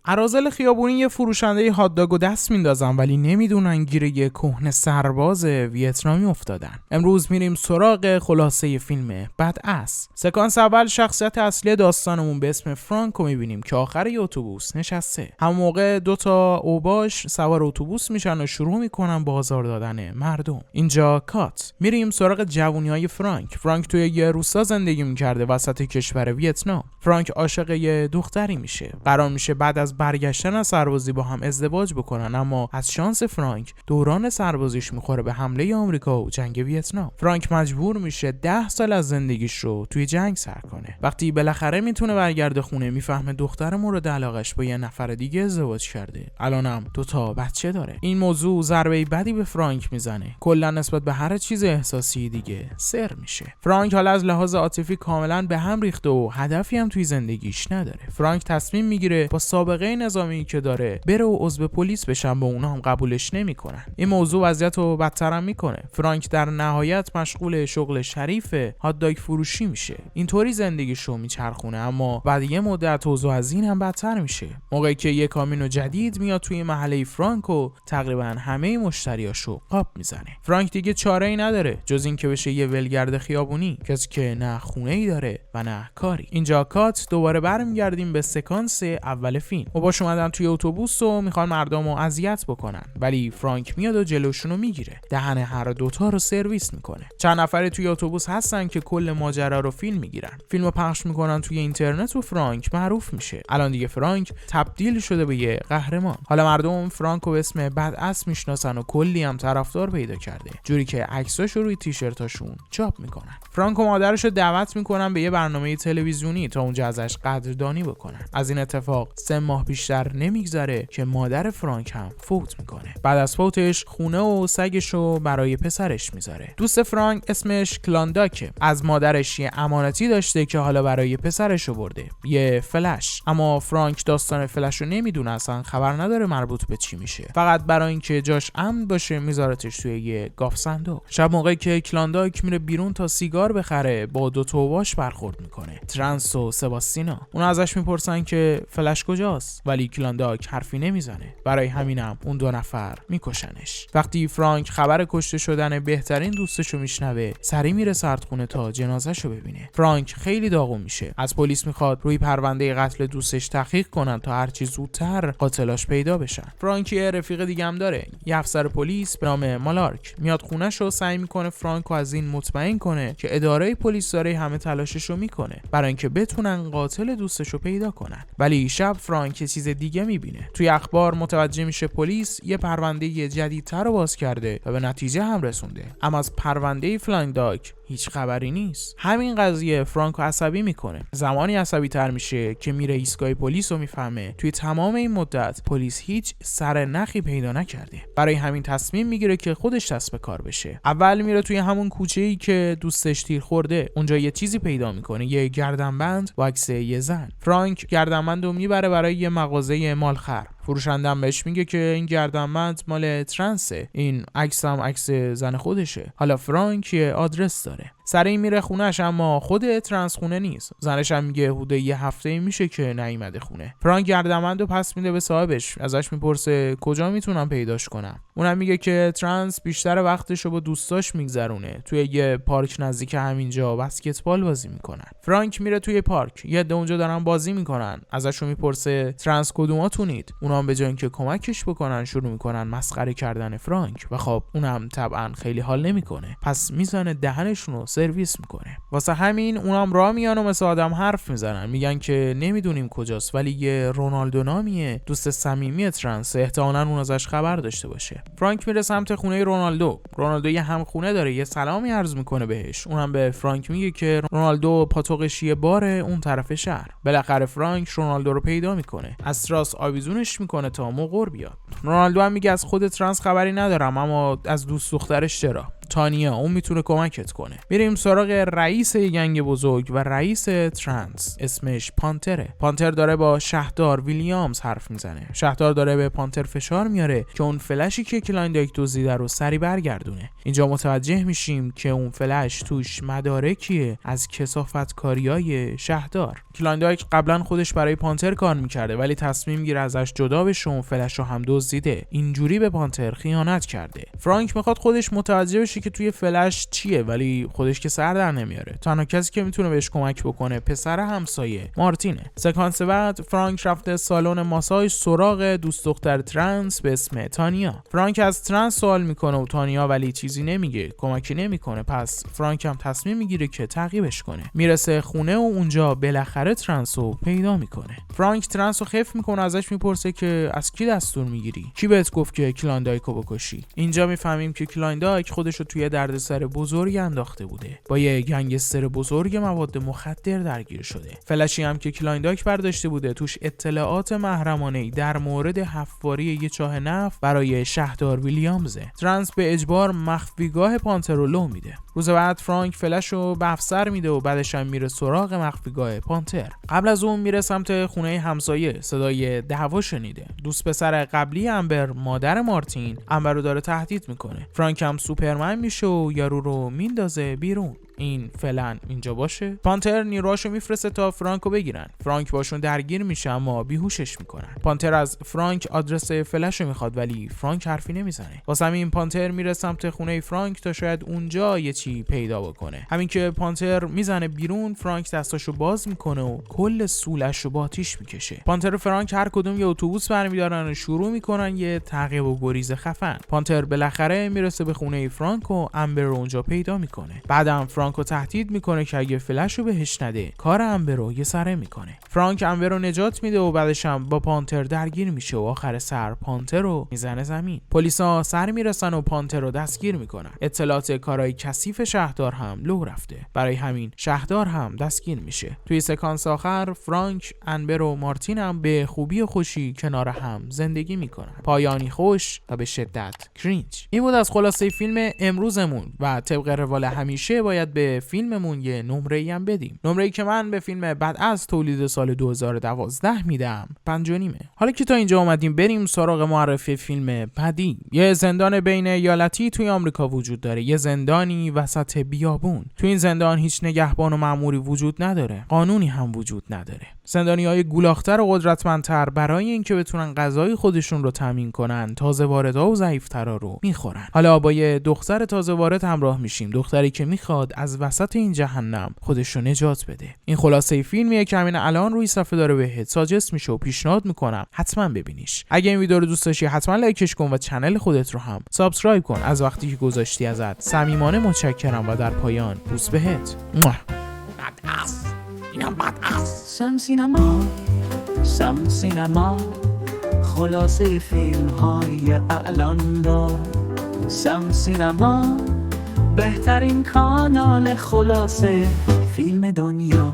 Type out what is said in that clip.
اراذل خیابونی یه فروشنده هات داگو دست میندازن ولی نمیدونن گیر یه کهنه سرباز ویتنامی افتادن. امروز میریم سراغ خلاصه فیلم بد اس. سکانس اول شخصیت اصلی داستانمون به اسم فرانکو میبینیم که آخر یه اتوبوس نشسته. همون موقع دوتا اوباش سوار اتوبوس میشن و شروع میکنن بازار دادن مردم. اینجا کات. میریم سراغ جوونیای فرانک. فرانک توی یه روستا زندگی میکرده وسط کشور ویتنام. فرانک عاشق یه دختری میشه. قرار میشه بعد از برگشتن از سربازی با هم ازدواج بکنن، اما از شانس فرانک دوران سربازیش میخوره به حمله آمریکا و جنگ ویتنام. فرانک مجبور میشه 10 سال از زندگیش رو توی جنگ سر کنه. وقتی بالاخره میتونه برگرده خونه میفهمه دختر مورد علاقش با یه نفر دیگه ازدواج کرده. الانم 2 بچه داره. این موضوع ضربه بدی به فرانک میزنه. کلا نسبت به هر چیز احساسی دیگه سر میشه. فرانک حالا از لحاظ عاطفی کاملا به هم ریخته و هدفی هم توی زندگیش نداره. فرانک تصمیم میگیره با سابقه نظامی که داره بره و عضو پلیس بشن، با اونا هم قبولش نمیکنن. این موضوع وضعیت رو بدتر هم میکنه. فرانک در نهایت مشغول شغل شریف هات داگ فروشی میشه. اینطوری زندگیشو میچرخونه، اما بعد یه مدت اوضاع از این هم بدتر میشه. موقعی که یه کامیونو جدید میاد توی محله فرانک و تقریبا همه مشتریاشو قاپ میزنه. فرانک دیگه چاره‌ای نداره جز این که بشه یه ولگرد خیابونی، کسی که نه خونه‌ای داره و نه کاری. اینجا کات. دوباره برمیگردیم به سکانس اول فیلم. باش اومدن توی اتوبوس و میخوان مردمو اذیت بکنن، ولی فرانک میاد و جلوشونو میگیره. دهن هر دوتا رو سرویس میکنه. چند نفری توی اتوبوس هستن که کل ماجرا رو فیلم میگیرن. فیلمو پخش میکنن توی اینترنت و فرانک معروف میشه. الان دیگه فرانک تبدیل شده به یه قهرمان. حالا مردم فرانکو به اسم بد اس میشناسن و کلی هم طرفدار پیدا کرده، جوری که عکساشو روی تیشرتاشون چاپ میکنن. فرانکو مادرشو دعوت میکنن به یه برنامه تلویزیونی تا اونجا ازش قدردانی بکنن. از این اتفاق 3 ماه بیشتر نمیگذره که مادر فرانک هم فوت میکنه. بعد از فوتش خونه و سگشو برای پسرش میذاره. دوست فرانک اسمش کلانداکه. از مادرش یه امانتی داشته که حالا برای پسرش برده، یه فلش. اما فرانک داستان فلش رو نمیدونه، اصلا خبر نداره مربوط به چی میشه. فقط برای اینکه جاش امن باشه میذارتش توی یه گاف صندوق. شب موقعی که کلانداک میره بیرون تا سیگار بخره با 2 اوباش برخورد میکنه، ترانس و سباستینا. اونا ازش میپرسن که فلش کجاست، ولی کلانداک حرفی نمیزنه. برای همینم اون 2 نفر میکشنش. وقتی فرانک خبر کشته شدن بهترین دوستشو میشنوه، سری میره سردخونه تا جنازهشو ببینه. فرانک خیلی داغون میشه. از پلیس میخواد روی پرونده قتل دوستش تحقیق کنن تا هرچی زودتر قاتلاش پیدا بشن. فرانک یه رفیق دیگه هم داره، یه افسر پلیس به نام مالارک. میاد خونه‌شو سعی میکنه فرانکو از این مطمئن کنه که اداره پلیس داره همه تلاششو میکنه برای اینکه بتونن قاتل دوستشو پیدا کنن. ولی شب فرانک یه چیز دیگه میبینه. توی اخبار متوجه میشه پلیس یه پرونده جدیدتر رو باز کرده و به نتیجه هم رسونده، اما از پرونده فلاینگ داگ هیچ خبری نیست. همین قضیه فرانکو عصبی میکنه. زمانی عصبی تر میشه که میره ایستگاه پلیس و میفهمه توی تمام این مدت پلیس هیچ سر نخی پیدا نکرده. برای همین تصمیم میگیره که خودش دست به کار بشه. اول میره توی همون کوچه‌ای که دوستش تیر خورده. اونجا یه چیزی پیدا میکنه، یه گردنبند با عکس یه زن. فرانک گردنبندو میبره برای یه مغازه مالخر. فروشندم بهش میگه که این گردنبند مال ترنسه، این عکس هم عکس زن خودشه. حالا فرانک یه آدرس داره. سریع میره خونهش، اما خود ترنس خونه نیست. زنش هم میگه حدود یه هفته میشه که نیومده خونه. فرانک گردنبندو پس میده به صاحبش. ازش میپرسه کجا میتونم پیداش کنم. اونم میگه که ترنس بیشتر وقتشو با دوستاش میگذرونه. توی یه پارک نزدیک همینجا بسکتبال بازی میکنن. فرانک میره توی پارک. یه عده اونجا دارن بازی میکنن. ازشون میپرسه ترنس کدوماتونید؟ اونا هم به جای اینکه کمکش بکنن شروع میکنن مسخره کردن فرانک و خب اونم طبعا خیلی حال نمیکنه. پس میزنه دهنشونو سرویس میکنه. واسه همین اونام راه میان و مثل آدم حرف میزنن. میگن که نمیدونیم کجاست، ولی یه رونالدو نامیه، دوست صمیمی ترنس، احتمالاً اون ازش خبر داشته باشه. فرانک میره سمت خونه رونالدو. رونالدو یه همخونه داره، یه سلامی عرض میکنه بهش. اونم به فرانک میگه که رونالدو پاتوقش یه باره اون طرف شهر. بالاخره فرانک رونالدو رو پیدا میکنه. از تراس آویزونش میکنه تا موقر بیاد. رونالدو هم میگه از خود ترنس خبری ندارم، اما از دوست دخترش چرا؟ تانیا، اون میتونه کمکت کنه. میریم سراغ رئیس گنگ بزرگ و رئیس ترنس. اسمش پانتره. پانتر داره با شهردار ویلیامز حرف میزنه. شهردار داره به پانتر فشار میاره که اون فلشی که کلانداک دزدیده رو سری برگردونه. اینجا متوجه میشیم که اون فلش توش مدارکیه از کثافتکاریای شهردار. کلاندایک قبلا خودش برای پانتر کار میکرده ولی تصمیم گیره ازش جدا بشه و فلش رو هم دزدیده. اینجوری به پانتر خیانت کرده. فرانک میخواد خودش متوجه بشه که توی فلش چیه ولی خودش که سر در نمیاره. تنها کسی که میتونه بهش کمک بکنه پسر همسایه مارتینه. سکانس بعد فرانک رفته سالن ماساژ سراغ دوست دختر ترنس به اسم تانیا. فرانک از ترنس سوال میکنه و تانیا ولی چیزی نمیگه، کمکی نمیکنه. پس فرانک هم تصمیم میگیره که تعقیبش کنه. میرسه خونه و اونجا بالاخره ترنس رو پیدا میکنه. فرانک ترنس رو خف میکنه، ازش میپرسه که از کی دستور میگیری؟ کی بهت گفت که کلاندایک رو بکشی؟ اینجا میفهمیم که کلاندایک خودش رو توی دردسر بزرگی انداخته بوده. با یه گنگستر بزرگ مواد مخدر درگیر شده. فلشی هم که کلاندایک برداشته بوده توش اطلاعات محرمانه‌ای در مورد حفاری یه چاه نفت برای شهردار ویلیامزه. ترنس به اجبار مخفیگاه پانتر رو لو میده. روز بعد فرانک فلش رو به افسر میده و بعدش هم میره سراغ مخفیگاه پانتر. قبل از اون میره سمت خونه همسایه، صدای دعوا شنیده. دوست پسر قبلی امبر، مادر مارتین، امبر رو داره تهدید میکنه. فرانک هم سوپرمن میشه و یارو رو میندازه بیرون. این فعلا اینجا باشه. پانتر نیروهاشو میفرسته تا فرانکو بگیرن. فرانک باشون درگیر میشه اما بیهوشش میکنن. پانتر از فرانک آدرس فلشو میخواد ولی فرانک حرفی نمیزنه. واسه همین پانتر میره سمت خونه فرانک تا شاید اونجا یه چی پیدا بکنه. همین که پانتر میزنه بیرون، فرانک دستاشو باز میکنه و کل سولشو با آتیش میکشه. پانتر و فرانک هر کدوم یه اتوبوس برمیدارن و شروع میکنن یه تعقیب و گریز خفن. پانتر بالاخره میرسه به خونه فرانک و امبر رو اونجا پیدا میکنه. بعدم فرانکو تهدید میکنه که اگه فلش رو بهش نده کار امبر رو یه سره میکنه. فرانک امبر رو نجات میده و بعدش هم با پانتر درگیر میشه و آخر سر پانتر رو میزنه زمین. پلیسا سر میرسن و پانتر رو دستگیر میکنن. اطلاعات کارهای کثیف شهردار هم لو رفته. برای همین شهردار هم دستگیر میشه. توی سکانس آخر فرانک، امبر و مارتین هم به خوبی و خوشی کنار هم زندگی میکنن. پایانی خوش و به شدت کرینج. این بود از خلاصه فیلم امروزمون و طبق روال همیشه باید به فیلممون یه نمره‌ای هم بدیم. نمره‌ای که من به فیلم بد از تولید سال 2012 میدم 5.5. حالا که تا اینجا اومدیم بریم سراغ معرفی فیلم بعدی. یه زندان بین ایالتی توی آمریکا وجود داره. یه زندانی وسط بیابون. توی این زندان هیچ نگهبان و مأموری وجود نداره. قانونی هم وجود نداره. زندانی‌های گولاختر و قدرتمندتر برای اینکه بتونن غذای خودشون رو تامین کنن، تازه واردها و ضعیف‌ترا رو میخورن. حالا با یه دختر تازه وارد همراه میشیم، دختری که میخواد از وسط این جهنم خودش رو نجات بده. این خلاصه فیلمیه که همین الان روی صفحه داره بهت ساجست میشه و پیشنهاد میکنم حتما ببینیش. اگه این ویدیو رو دوست داشتی حتما لایکش کن و کانال خودت رو هم سابسکرایب کن. از وقتی که گذاشتی ازت صمیمانه متشکرم و در پایان بوس بهت. سم سینما خلاصه فیلم های اعلان دار. سم سینما بهترین کانال خلاصه فیلم دنیا.